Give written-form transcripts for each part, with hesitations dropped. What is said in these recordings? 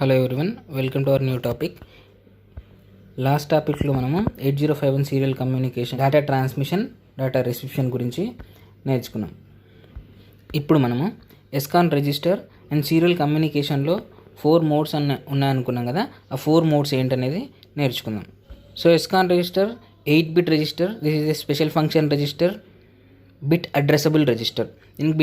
Hello everyone, welcome to our new topic. Last టాపిక్లో మనము 8051 serial communication, data transmission, data reception గురించి నేర్చుకున్నాం. ఇప్పుడు మనము ఎస్కాన్ రిజిస్టర్ అండ్ సీరియల్ కమ్యూనికేషన్లో 4 మోడ్స్ ఉన్నాయనుకున్నాం కదా. ఆ 4 మోడ్స్ ఏంటనేది నేర్చుకుందాం. So SCON register 8-bit register. This is a special function register, bit addressable register. దీనికి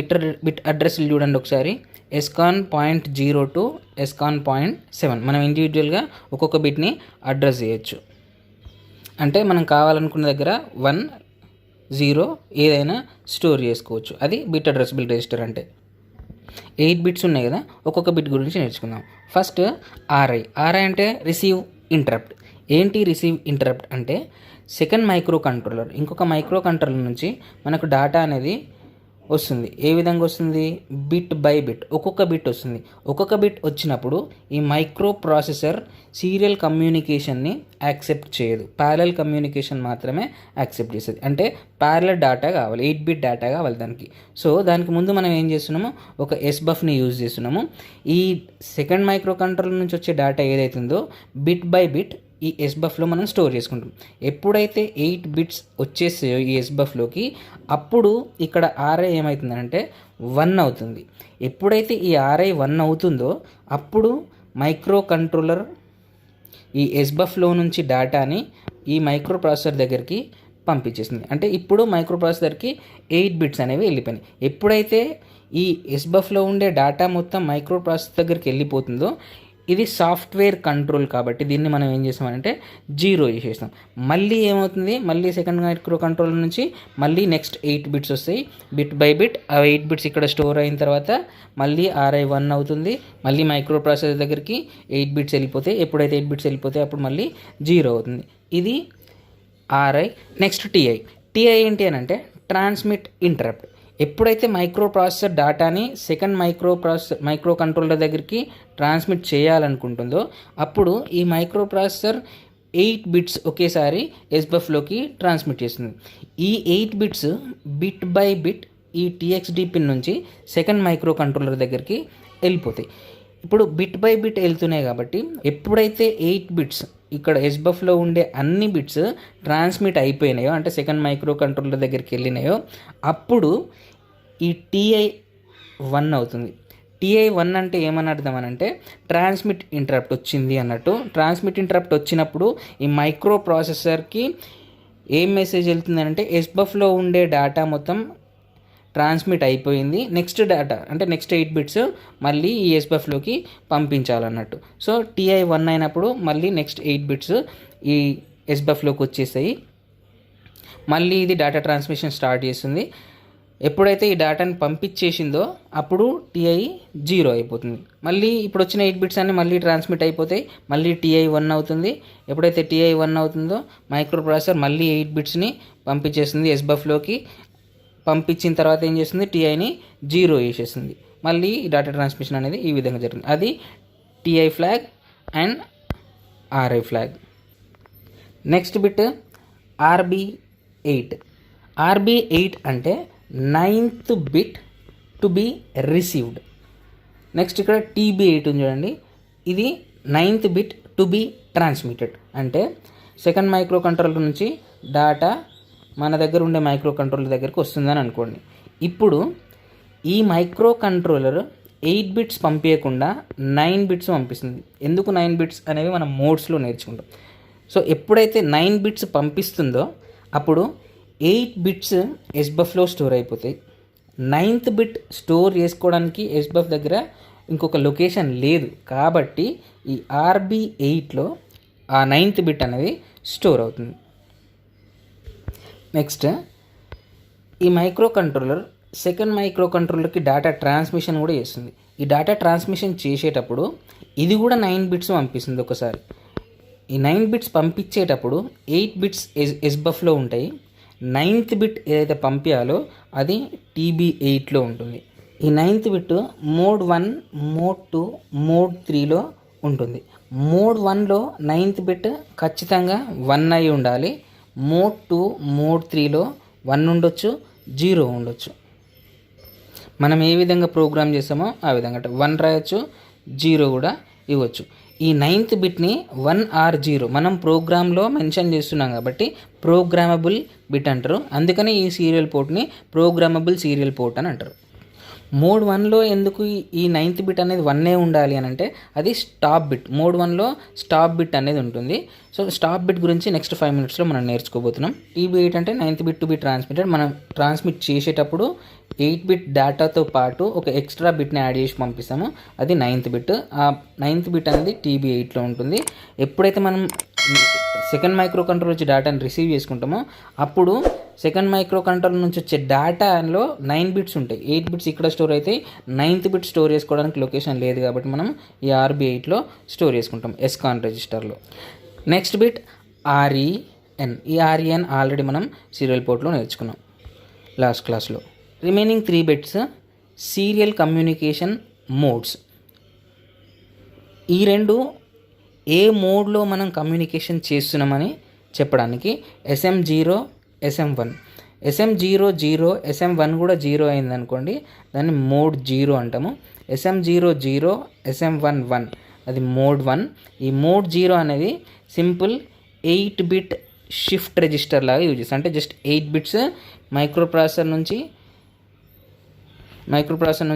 బిట్ అడ్రస్లు చూడండి ఒకసారి. SCON 0.0 to SCON 0.7. మనం ఇండివిజువల్గా ఒక్కొక్క బిట్ని అడ్రస్ చేయొచ్చు. అంటే మనం కావాలనుకున్న దగ్గర 1, 0 ఏదైనా స్టోర్ చేసుకోవచ్చు. అది బిట్ అడ్రసబుల్ రిజిస్టర్ అంటే. 8 బిట్స్ ఉన్నాయి కదా, ఒక్కొక్క బిట్ గురించి నేర్చుకుందాం. ఫస్ట్ ఆర్ఐ అంటే రిసీవ్ ఇంటరప్ట్. ఏంటి రిసీవ్ ఇంటరప్ట్ అంటే, సెకండ్ మైక్రో కంట్రోలర్ ఇంకొక మైక్రో కంట్రోలర్ నుంచి మనకు డేటా అనేది వస్తుంది. ఏ విధంగా వస్తుంది? బిట్ బై బిట్, ఒక్కొక్క బిట్ వస్తుంది. ఒక్కొక్క బిట్ వచ్చినప్పుడు ఈ మైక్రో ప్రాసెసర్ సీరియల్ కమ్యూనికేషన్ని యాక్సెప్ట్ చేయదు, ప్యారలల్ కమ్యూనికేషన్ మాత్రమే యాక్సెప్ట్ చేస్తుంది. అంటే ప్యారలల్ డేటా కావాలి, 8-bit డేటా కావాలి దానికి. సో దానికి ముందు మనం ఏం చేస్తున్నాము, ఒక SBUFని యూజ్ చేస్తున్నాము. ఈ సెకండ్ మైక్రో కంట్రోలర్ నుంచి వచ్చే డేటా ఏదైతుందో బిట్ బై బిట్ ఈ SBUFలో మనం స్టోర్ చేసుకుంటాం. ఎప్పుడైతే 8 బిట్స్ వచ్చేసాయో ఈ SBUFలోకి, అప్పుడు ఇక్కడ ఆర్ఐ ఏమవుతుందంటే 1 అవుతుంది. ఎప్పుడైతే ఈ ఆర్ఐ 1 అవుతుందో అప్పుడు మైక్రో కంట్రోలర్ ఈ SBUFలో నుంచి డేటాని ఈ మైక్రో ప్రాసెసర్ దగ్గరికి పంపించేస్తుంది. అంటే ఇప్పుడు మైక్రో ప్రాసెసర్కి 8 బిట్స్ అనేవి వెళ్ళిపోయినాయి. ఎప్పుడైతే ఈ SBUFలో ఉండే డేటా మొత్తం మైక్రో ప్రాసెసర్ దగ్గరికి వెళ్ళిపోతుందో, ఇది సాఫ్ట్వేర్ కంట్రోల్ కాబట్టి దీన్ని మనం ఏం చేస్తామంటే 0 చేసేస్తాం. మళ్ళీ ఏమవుతుంది, మళ్ళీ సెకండ్ మైక్రో కంట్రోలర్ నుంచి మళ్ళీ నెక్స్ట్ 8 బిట్స్ వస్తాయి. బిట్ బై బిట్ ఆ 8 బిట్స్ ఇక్కడ స్టోర్ అయిన తర్వాత మళ్ళీ ఆర్ఐ 1 అవుతుంది. మళ్ళీ మైక్రో ప్రాసెసర్ దగ్గరికి 8 బిట్స్ వెళ్ళిపోతాయి. ఎప్పుడైతే 8 బిట్స్ వెళ్ళిపోతాయి అప్పుడు మళ్ళీ 0 అవుతుంది. ఇది ఆర్ఐ. నెక్స్ట్ టిఐ ఏంటి అని అంటే ట్రాన్స్మిట్ ఇంటరప్ట్. ఎప్పుడైతే మైక్రో ప్రాసెసర్ డేటాని సెకండ్ మైక్రో కంట్రోలర్ దగ్గరికి ట్రాన్స్మిట్ చేయాలనుకుంటుందో అప్పుడు ఈ మైక్రో ప్రాసెసర్ 8 బిట్స్ ఒకేసారి SBUFలోకి ట్రాన్స్మిట్ చేస్తుంది. ఈ 8 బిట్స్ బిట్ బై బిట్ ఈ TXD పిన్ నుంచి సెకండ్ మైక్రో కంట్రోలర్ దగ్గరికి వెళ్ళిపోతాయి. ఇప్పుడు బిట్ బై బిట్ వెళ్తున్నాయి కాబట్టి ఎప్పుడైతే 8 బిట్స్ ఇక్కడ SBUFలో ఉండే అన్ని బిట్స్ ట్రాన్స్మిట్ అయిపోయినాయో, అంటే సెకండ్ మైక్రో కంట్రోలర్ దగ్గరికి వెళ్ళినాయో, అప్పుడు ఈ TI 1 అవుతుంది. TI 1 అంటే ఏమని అర్థం అని అంటే ట్రాన్స్మిట్ ఇంటరప్ట్ వచ్చింది అన్నట్టు. ట్రాన్స్మిట్ ఇంటరప్ట్ వచ్చినప్పుడు ఈ మైక్రో ప్రాసెసర్కి ఏం మెసేజ్ వెళ్తుంది అంటే SBUFలో ఉండే డేటా మొత్తం ట్రాన్స్మిట్ అయిపోయింది, నెక్స్ట్ డేటా అంటే నెక్స్ట్ 8 బిట్స్ మళ్ళీ ఈ SBUFలోకి పంపించాలన్నట్టు. సో TI 1 అయినప్పుడు మళ్ళీ నెక్స్ట్ 8 బిట్స్ ఈ SBUFలోకి వచ్చేసాయి. మళ్ళీ ఇది డేటా ట్రాన్స్మిషన్ స్టార్ట్ చేస్తుంది. ఎప్పుడైతే ఈ డేటాని పంపించేసిందో అప్పుడు TI 0 అయిపోతుంది. మళ్ళీ ఇప్పుడు వచ్చిన 8 బిట్స్ అన్నీ మళ్ళీ ట్రాన్స్మిట్ అయిపోతాయి. మళ్ళీ TI 1 అవుతుంది. ఎప్పుడైతే TI 1 అవుతుందో మైక్రో ప్రాసెసర్ మళ్ళీ 8 బిట్స్ని పంపించేస్తుంది SBUFలోకి. పంపించిన తర్వాత ఏం చేస్తుంది, TIని 0 చేసేస్తుంది. మళ్ళీ డేటా ట్రాన్స్మిషన్ అనేది ఈ విధంగా జరుగుతుంది. అది TI flag and RI flag. Next bit RB8. RB8 అంటే 9th bit to B received. Next ఇక్కడ TB8 ఉంది చూడండి, ఇది 9th bit to be transmitted. అంటే సెకండ్ మైక్రో కంట్రోలర్ నుంచి డేటా మన దగ్గర ఉండే మైక్రో కంట్రోలర్ దగ్గరికి వస్తుందని అనుకోండి. ఇప్పుడు ఈ మైక్రో కంట్రోలర్ 8 బిట్స్ పంపించకుండా 9 బిట్స్ పంపిస్తుంది. ఎందుకు 9 బిట్స్ అనేవి మనం మోడ్స్లో నేర్చుకుంటాం. సో ఎప్పుడైతే 9 బిట్స్ పంపిస్తుందో అప్పుడు 8 బిట్స్ SBUFలో స్టోర్ అయిపోతాయి. 9th బిట్ స్టోర్ చేసుకోవడానికి SBUF దగ్గర ఇంకొక లొకేషన్ లేదు కాబట్టి ఈ RB8లో ఆ 9th బిట్ అనేది స్టోర్ అవుతుంది. నెక్స్ట్ ఈ మైక్రో కంట్రోలర్ సెకండ్ మైక్రో కంట్రోలర్కి డేటా ట్రాన్స్మిషన్ కూడా చేస్తుంది. ఈ డేటా ట్రాన్స్మిషన్ చేసేటప్పుడు ఇది కూడా 9 బిట్స్ పంపిస్తుంది ఒకసారి. ఈ 9 బిట్స్ పంపించేటప్పుడు 8 బిట్స్ SBUFలో ఉంటాయి. 9th బిట్ ఏదైతే పంపించాలో అది TB8లో ఉంటుంది. ఈ 9th bit mode 1, mode 2, mode 3లో ఉంటుంది. మోడ్ 1లో 9th బిట్ ఖచ్చితంగా 1 అయి ఉండాలి. మోడ్ 2, మోడ్ 3లో 1 ఉండొచ్చు, 0 ఉండొచ్చు. మనం ఏ విధంగా ప్రోగ్రామ్ చేస్తామో ఆ విధంగా 1 రాయొచ్చు, 0 కూడా ఇవ్వచ్చు. ఈ 9th బిట్ని 1 or 0 మనం ప్రోగ్రాంలో మెన్షన్ చేస్తున్నాం కాబట్టి ప్రోగ్రామబుల్ బిట్ అంటారు. అందుకని ఈ సీరియల్ పోర్ట్ని ప్రోగ్రామబుల్ సీరియల్ పోర్ట్ అని అంటారు. మోడ్ 1లో ఎందుకు ఈ 9th బిట్ అనేది 1 ఉండాలి అని అంటే అది స్టాప్ బిట్. మోడ్ 1లో స్టాప్ బిట్ అనేది ఉంటుంది. సో స్టాప్ బిట్ గురించి నెక్స్ట్ 5 minutesలో మనం నేర్చుకోబోతున్నాం. TB8 అంటే 9th bit to be transmitted. మనం ట్రాన్స్మిట్ చేసేటప్పుడు 8 బిట్ డేటాతో పాటు ఒక ఎక్స్ట్రా బిట్ని యాడ్ చేసి పంపిస్తాము, అది 9th బిట్. ఆ 9th బిట్ అనేది TB8లో ఉంటుంది. ఎప్పుడైతే మనం సెకండ్ మైక్రో కంట్రోల్ నుంచి డేటాని రిసీవ్ చేసుకుంటామో అప్పుడు సెకండ్ మైక్రో కంట్రోల్ నుంచి వచ్చే డేటాలో 9 బిట్స్ ఉంటాయి. 8 బిట్స్ ఇక్కడ స్టోర్ అవుతాయి. 9th బిట్ స్టోర్ చేసుకోవడానికి లొకేషన్ లేదు కాబట్టి మనం ఈ RB8లో స్టోర్ చేసుకుంటాం ఎస్కాన్ రిజిస్టర్లో. Next bit REN. ఈ REN ఆల్రెడీ మనం సీరియల్ పోర్ట్లో నేర్చుకున్నాం లాస్ట్ క్లాస్లో. Remaining 3 bits serial communication modes. ఈ రెండు ఏ మోడ్లో మనం కమ్యూనికేషన్ చేస్తున్నామని చెప్పడానికి SM0, SM1. SM0 0, SM1 కూడా 0 అయిందనుకోండి దాన్ని మోడ్ 0 అంటాము. SM0 0, SM1 1 అది మోడ్ 1. ఈ మోడ్ 0 అనేది సింపుల్ 8 బిట్ షిఫ్ట్ రిజిస్టర్ లాగా యూజ్ చేస్తాం. అంటే జస్ట్ 8 బిట్స్ మైక్రో ప్రాసెసర్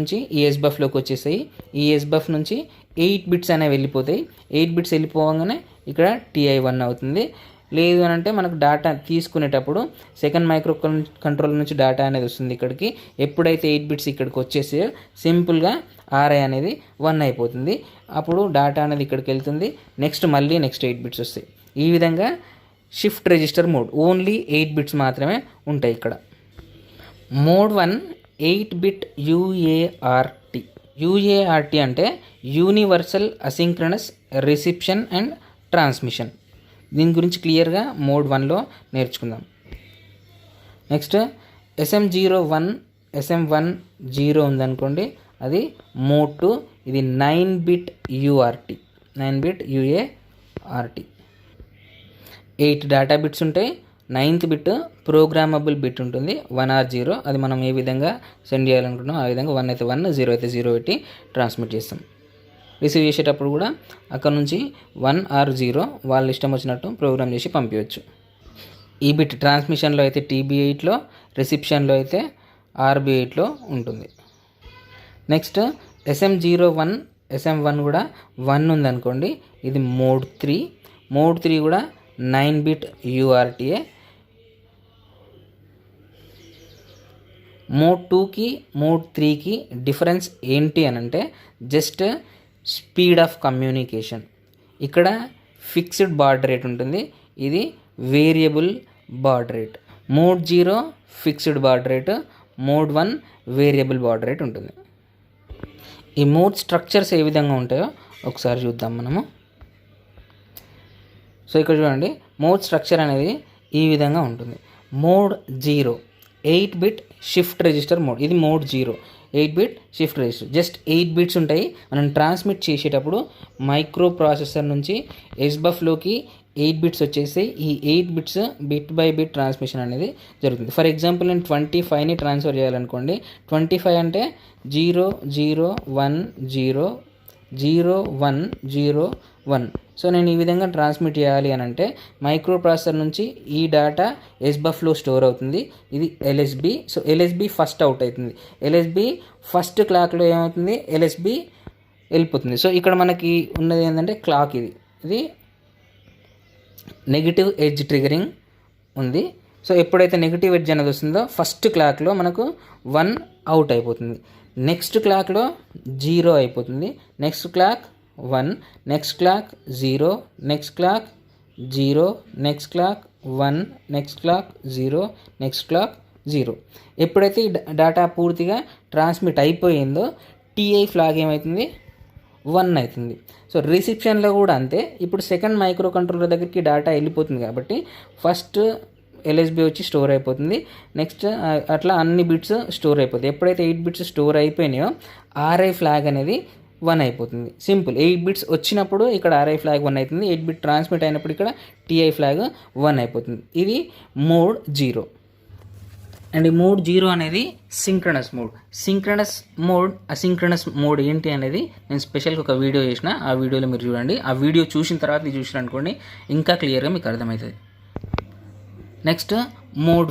నుంచి ఈ SBUFలోకి వచ్చేసాయి. ఈ SBUF నుంచి 8 బిట్స్ అనేవి వెళ్ళిపోతాయి. 8 బిట్స్ వెళ్ళిపోగానే ఇక్కడ TI1 అవుతుంది. లేదు అని అంటే మనకు డేటా తీసుకునేటప్పుడు సెకండ్ మైక్రో కంట్రోల్ నుంచి డేటా అనేది వస్తుంది ఇక్కడికి. ఎప్పుడైతే 8 బిట్స్ ఇక్కడికి వచ్చేసాయో సింపుల్గా RI అనేది 1 అయిపోతుంది. అప్పుడు డేటా అనేది ఇక్కడికి వెళ్తుంది. నెక్స్ట్ 8 బిట్స్ వస్తాయి. ఈ విధంగా shift register mode only 8 bits మాత్రమే ఉంటాయి ఇక్కడ. Mode 1 8 bit UART. UART అంటే universal asynchronous reception and transmission. దీని గురించి క్లియర్గా మోడ్ 1లో నేర్చుకుందాం. నెక్స్ట్ SM01, SM1 0 ఉందనుకోండి అది మోడ్ 2. ఇది 9 బిట్ UART. 8 డేటా బిట్స్ ఉంటాయి. 9th బిట్ ప్రోగ్రామబుల్ బిట్ ఉంటుంది 1 or 0. అది మనం ఏ విధంగా సెండ్ చేయాలనుకుంటున్నాం ఆ విధంగా 1 అయితే 1, 0 అయితే 0 పెట్టి ట్రాన్స్మిట్ చేస్తాం. రిసీవ్ చేసేటప్పుడు కూడా అక్కడ నుంచి 1 or 0 వాళ్ళ ఇష్టం వచ్చినట్టు ప్రోగ్రామ్ చేసి పంపించవచ్చు. ఈ బిట్ ట్రాన్స్మిషన్లో అయితే TB8లో, రిసెప్షన్లో అయితే RB8లో ఉంటుంది. నెక్స్ట్ SM01, SM1 కూడా 1 ఉందనుకోండి ఇది మోడ్ 3. మోడ్ 3 కూడా 9 బిట్ UART. మోడ్ 2కి మోడ్ 3కి డిఫరెన్స్ ఏంటి అని అంటే జస్ట్ స్పీడ్ ఆఫ్ కమ్యూనికేషన్. ఇక్కడ ఫిక్స్డ్ బాడ్ రేట్ ఉంటుంది, ఇది variable bad rate. Mode 0 fixed baud rate, mode 1 variable bad rate ఉంటుంది. ఈ మోడ్ స్ట్రక్చర్స్ ఏ విధంగా ఉంటాయో ఒకసారి చూద్దాం మనము. సో ఇక్కడ చూడండి మోడ్ స్ట్రక్చర్ అనేది ఈ విధంగా ఉంటుంది. Mode 0 8 bit shift register mode. ఇది mode 0 8 bit shift register. Just 8 bits ఉంటాయి. మనం ట్రాన్స్మిట్ చేసేటప్పుడు మైక్రో ప్రాసెసర్ నుంచి SBUFలోకి 8 బిట్స్ వచ్చేసి ఈ 8 bits bit by bit transmission అనేది జరుగుతుంది. ఫర్ ఎగ్జాంపుల్ నేను 25ని ట్రాన్స్ఫర్ చేయాలనుకోండి. 25 అంటే 0 0 1 0 0 1 0 1. సో నేను ఈ విధంగా ట్రాన్స్మిట్ చేయాలి అని అంటే మైక్రో ప్రాసెసర్ నుంచి ఈ డేటా SBUFలో స్టోర్ అవుతుంది. ఇది LSB. So LSB first out అవుతుంది. LSB ఫస్ట్ క్లాక్లో ఏమవుతుంది, LSB వెళ్ళిపోతుంది. సో ఇక్కడ మనకి ఉన్నది ఏంటంటే క్లాక్ ఇది నెగిటివ్ ఎడ్జ్ ట్రిగరింగ్ ఉంది. సో ఎప్పుడైతే నెగిటివ్ ఎడ్జ్ అనేది వస్తుందో ఫస్ట్ క్లాక్లో మనకు 1 అవుట్ అయిపోతుంది. నెక్స్ట్ క్లాక్లో 0 అయిపోతుంది. Next clock 1, next clock 0, next clock 0, next clock 1, next clock 0, next clock 0. ఎప్పుడైతే ఈ డేటా పూర్తిగా ట్రాన్స్మిట్ అయిపోయిందో TI ఫ్లాగ్ ఏమవుతుంది, 1 అవుతుంది. సో రిసెప్షన్లో కూడా అంతే. ఇప్పుడు సెకండ్ మైక్రో కంట్రోలర్ దగ్గరికి డేటా వెళ్ళిపోతుంది కాబట్టి ఫస్ట్ LSB వచ్చి స్టోర్ అయిపోతుంది. నెక్స్ట్ అట్లా అన్ని బిట్స్ స్టోర్ అయిపోతాయి. ఎప్పుడైతే 8 బిట్స్ స్టోర్ అయిపోయినాయో RI ఫ్లాగ్ అనేది 1 అయిపోతుంది. సింపుల్. 8 బిట్స్ వచ్చినప్పుడు ఇక్కడ RI ఫ్లాగ్ 1 అవుతుంది. 8 బిట్ ట్రాన్స్మిట్ అయినప్పుడు ఇక్కడ TI ఫ్లాగ్ 1 అయిపోతుంది. ఇది మోడ్ 0. అండ్ ఈ మోడ్ 0 అనేది సింక్రనస్ మోడ్. అసింక్రనస్ మోడ్ ఏంటి అనేది నేను స్పెషల్గా ఒక వీడియో చేసిన, ఆ వీడియోలో మీరు చూడండి. ఆ వీడియో చూసిన తర్వాత ఇది చూసిన అనుకోండి ఇంకా క్లియర్గా మీకు అర్థమవుతుంది. నెక్స్ట్ మోడ్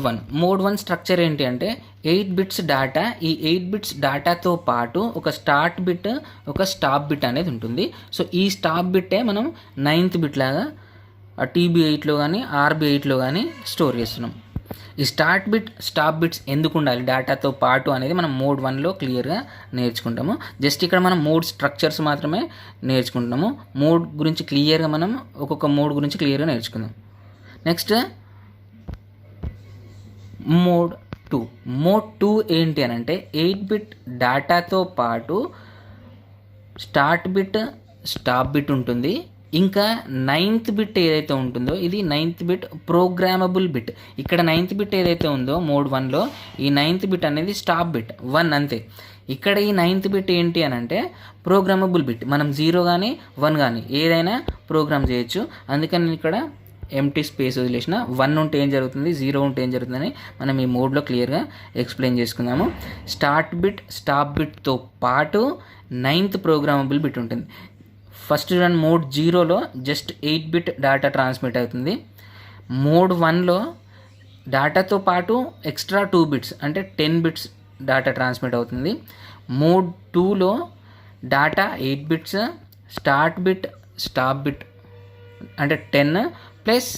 1 స్ట్రక్చర్ ఏంటి అంటే 8 బిట్స్ డేటా. ఈ 8 బిట్స్ డేటాతో పాటు ఒక స్టార్ట్ బిట్, ఒక స్టాప్ బిట్ అనేది ఉంటుంది. సో ఈ స్టాప్ బిట్టే మనం 9th బిట్ లాగా TB8లో కానీ RB8లో కానీ స్టోర్ చేస్తున్నాం. ఈ స్టార్ట్ బిట్, స్టాప్ బిట్స్ ఎందుకు ఉండాలి డేటాతో పాటు అనేది మనం మోడ్ 1లో క్లియర్గా నేర్చుకుంటాము. జస్ట్ ఇక్కడ మనం మోడ్ స్ట్రక్చర్స్ మాత్రమే నేర్చుకుంటున్నాము. మోడ్ గురించి క్లియర్గా మనం ఒక్కొక్క మోడ్ గురించి క్లియర్గా నేర్చుకుందాం. నెక్స్ట్ మోడ్ 2 ఏంటి అని అంటే 8 బిట్ డేటాతో పాటు స్టార్ట్ బిట్, స్టాప్ బిట్ ఉంటుంది. ఇంకా 9th బిట్ ఏదైతే ఉంటుందో ఇది 9th బిట్ ప్రోగ్రామబుల్ బిట్. ఇక్కడ 9th బిట్ ఏదైతే ఉందో మోడ్ 1లో ఈ 9th బిట్ అనేది స్టాప్ బిట్ 1 అంతే. ఇక్కడ ఈ 9th బిట్ ఏంటి అని అంటే ప్రోగ్రామబుల్ బిట్. మనం 0 కానీ 1 కానీ ఏదైనా ప్రోగ్రామ్ చేయొచ్చు. అందుకని నేను ఇక్కడ ఎంటీ స్పేస్ వదిలేసిన. 1 ఉంటే ఏం జరుగుతుంది, 0 ఉంటే ఏం జరుగుతుందని మనం ఈ మోడ్లో క్లియర్గా ఎక్స్ప్లెయిన్ చేసుకుందాము. స్టార్ట్ బిట్, స్టాప్ బిట్తో పాటు 9th ప్రోగ్రామబుల్ బిట్ ఉంటుంది. ఫస్ట్ రన్ మోడ్ 0లో జస్ట్ 8 బిట్ డేటా ట్రాన్స్మిట్ అవుతుంది. మోడ్ 1లో డేటాతో పాటు ఎక్స్ట్రా 2 బిట్స్ అంటే 10 బిట్స్ డేటా ట్రాన్స్మిట్ అవుతుంది. మోడ్ 2లో data 8 bits, start bit, stop bit అంటే 10 plus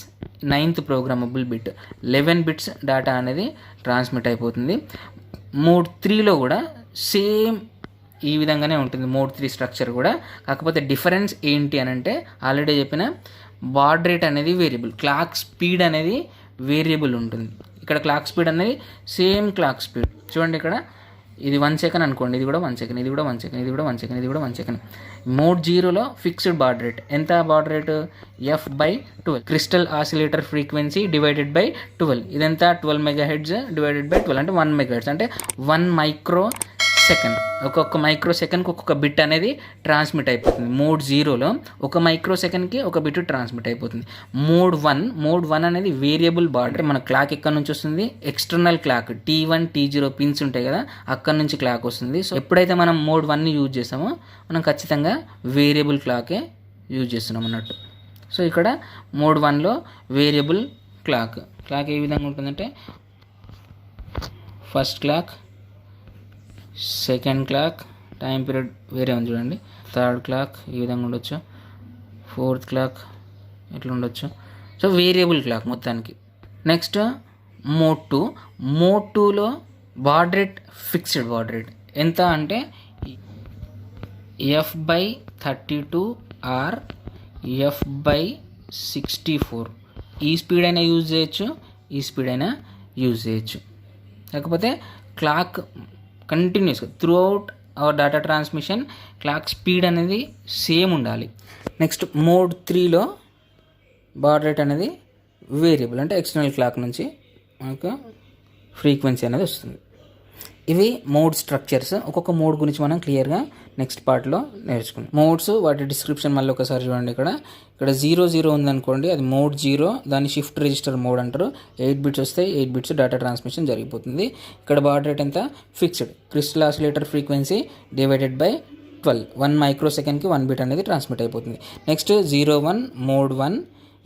9th programmable bit 11 bits data అనేది ట్రాన్స్మిట్ అయిపోతుంది. మోడ్ 3లో కూడా సేమ్ ఈ విధంగానే ఉంటుంది మోడ్ 3 స్ట్రక్చర్ కూడా. కాకపోతే డిఫరెన్స్ ఏంటి అని అంటే ఆల్రెడీ చెప్పిన బాడ్ రేట్ అనేది వేరియబుల్, క్లాక్ స్పీడ్ అనేది వేరియబుల్ ఉంటుంది. ఇక్కడ క్లాక్ స్పీడ్ అనేది సేమ్ క్లాక్ స్పీడ్. చూడండి ఇక్కడ ఇది 1 సెకండ్ అనుకోండి, ఇది కూడా 1 సెకండ్, ఇది కూడా 1 సెకండ్, ఇది కూడా 1 సెకండ్, ఇది కూడా 1 సెకండ్. మోడ్ 0లో ఫిక్స్డ్ బాడ్ రేట్. ఎంత baud rate? F/12 crystal oscillator frequency divided by 12. ఇదంతా 12 MHz డివైడెడ్ బై 12 అంటే 1 MHz అంటే 1 మైక్రో సెకండ్. ఒక్కొక్క మైక్రో సెకండ్కి ఒక్కొక్క బిట్ అనేది ట్రాన్స్మిట్ అయిపోతుంది. మోడ్ 0లో 1 మైక్రో సెకండ్కి ఒక బిట్ ట్రాన్స్మిట్ అయిపోతుంది. మోడ్ 1 అనేది వేరియబుల్ బార్డర్. మన క్లాక్ ఎక్కడి నుంచి వస్తుంది? External clock T1, T0 pins ఉంటాయి కదా, అక్కడి నుంచి క్లాక్ వస్తుంది. సో ఎప్పుడైతే మనం మోడ్ 1ని యూజ్ చేస్తామో మనం ఖచ్చితంగా వేరియబుల్ క్లాకే యూజ్ చేస్తున్నాం అన్నట్టు. సో ఇక్కడ మోడ్ 1లో వేరియబుల్ క్లాక్ ఏ విధంగా ఉంటుందంటే first clock, second clock, time period వేరే ఉంది చూడండి, థర్డ్ క్లాక్ ఈ విధంగా ఉండొచ్చు, ఫోర్త్ క్లాక్ ఇట్లా ఉండొచ్చు. సో వేరియబుల్ క్లాక్ మొత్తానికి. నెక్స్ట్ మోడ్ 2లో bad rate fixed baud rate. ఎంత అంటే F/32 or F/64. ఈ స్పీడ్ అయినా యూజ్ చేయొచ్చు, ఈ స్పీడ్ అయినా యూజ్ చేయొచ్చు. కాకపోతే క్లాక్ కంటిన్యూస్గా through out hour data transmission clock speed అనేది సేమ్ ఉండాలి. నెక్స్ట్ మోడ్ 3లో బాడ్ రేట్ అనేది వేరియబుల్ అంటే ఎక్స్టర్నల్ క్లాక్ నుంచి మనకు ఫ్రీక్వెన్సీ అనేది వస్తుంది. ఇవి మోడ్ స్ట్రక్చర్స్. ఒక్కొక్క మోడ్ గురించి మనం క్లియర్గా నెక్స్ట్ పార్ట్లో నేర్చుకున్నాం. మోడ్స్ వాటి డిస్క్రిప్షన్ మళ్ళీ ఒకసారి చూడండి. ఇక్కడ 00 ఉందనుకోండి, అది మోడ్ 0, దాన్ని షిఫ్ట్ రిజిస్టర్ మోడ్ అంటారు. 8 బిట్స్ వస్తాయి, 8 బిట్స్ డేటా ట్రాన్స్మిషన్ జరిగిపోతుంది. ఇక్కడ బాడ్ రేట్ ఎంత? Fixed crystal oscillator frequency divided by 12. 1 మైక్రో సెకండ్కి 1 బిట్ అనేది ట్రాన్స్మిట్ అయిపోతుంది. నెక్స్ట్ 01 మోడ్ 1,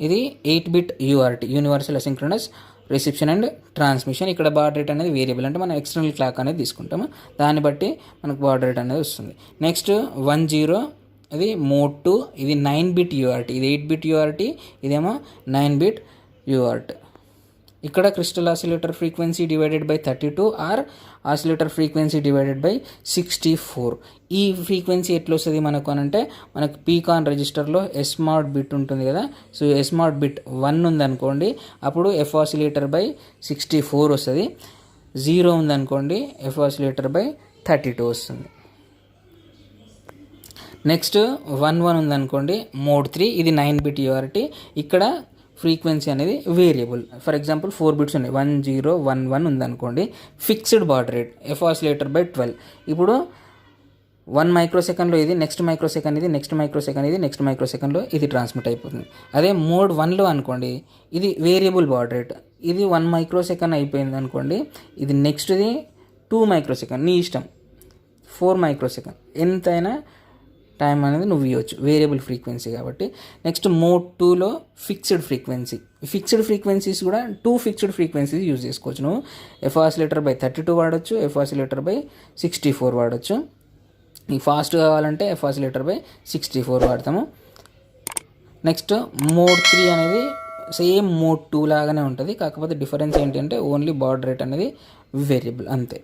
ఇది 8 bit UART universal asynchronous reception and transmission. ఇక్కడ బాడ్ రేట్ అనేది వేరియబుల్ అంటే మనం ఎక్స్టర్నల్ క్లాక్ అనేది తీసుకుంటాము, దాన్ని బట్టి మనకు బాడ్ రేట్ అనేది వస్తుంది. నెక్స్ట్ 10, ఇది మోడ్ 2, ఇది 9 బిట్ UART, ఇది 8 బిట్ UART, ఇదేమో 9 బిట్ UART. ఇక్కడ crystal oscillator frequency divided by 32 or oscillator frequency divided by 64. ఈ ఫ్రీక్వెన్సీ ఎట్లా వస్తుంది మనకు అని అంటే, మనకు పీకాన్ రిజిస్టర్లో SMOD బిట్ ఉంటుంది కదా. సో SMOD బిట్ 1 ఉందనుకోండి, అప్పుడు F ఆసిలేటర్ బై 64 వస్తుంది. 0 ఉందనుకోండి, F ఆసిలేటర్ బై 32 వస్తుంది. నెక్స్ట్ 11 ఉందనుకోండి, మోడ్ 3, ఇది 9 బిట్ UART. ఇక్కడ ఫ్రీక్వెన్సీ అనేది వేరియబుల్. ఫర్ ఎగ్జాంపుల్ 4 బిట్స్ ఉన్నాయి, 1011 ఉందనుకోండి, fixed baud rate F oscillator by 12. ఇప్పుడు 1 మైక్రోసెకండ్లో ఇది, నెక్స్ట్ మైక్రోసెకండ్ ఇది, నెక్స్ట్ మైక్రోసెకండ్ ఇది, నెక్స్ట్ మైక్రోసెకండ్లో ఇది ట్రాన్స్మిట్ అయిపోతుంది. అదే మోడ్ 1లో అనుకోండి, ఇది వేరియబుల్ బాడ్ రేట్. ఇది 1 మైక్రోసెకండ్ అయిపోయింది అనుకోండి, ఇది నెక్స్ట్ది 2 మైక్రోసెకండ్, నీ ఇష్టం. 4 మైక్రోసెకండ్, ఎంతైనా టైం అనేది నువ్వు ఇవ్వచ్చు, వేరియబుల్ ఫ్రీక్వెన్సీ కాబట్టి. నెక్స్ట్ మోడ్ 2లో ఫిక్స్డ్ ఫ్రీక్వెన్సీ. ఫిక్స్డ్ ఫ్రీక్వెన్సీస్ కూడా 2 ఫిక్స్డ్ ఫ్రీక్వెన్సీస్ యూజ్ చేసుకోవచ్చు. నువ్వు ఎఫ్ ఆసిలేటర్ బై 32 వాడచ్చు, ఎఫ్ ఆసిలేటర్ బై 64 వాడచ్చు. ఈ ఫాస్ట్ కావాలంటే ఎఫ్ ఆసిలేటర్ బై 64 వాడతాము. నెక్స్ట్ మోడ్ 3 అనేది సేమ్ మోడ్ 2 లాగానే ఉంటుంది, కాకపోతే డిఫరెన్స్ ఏంటంటే ఓన్లీ బాడ్ రేట్ అనేది వేరియబుల్, అంతే.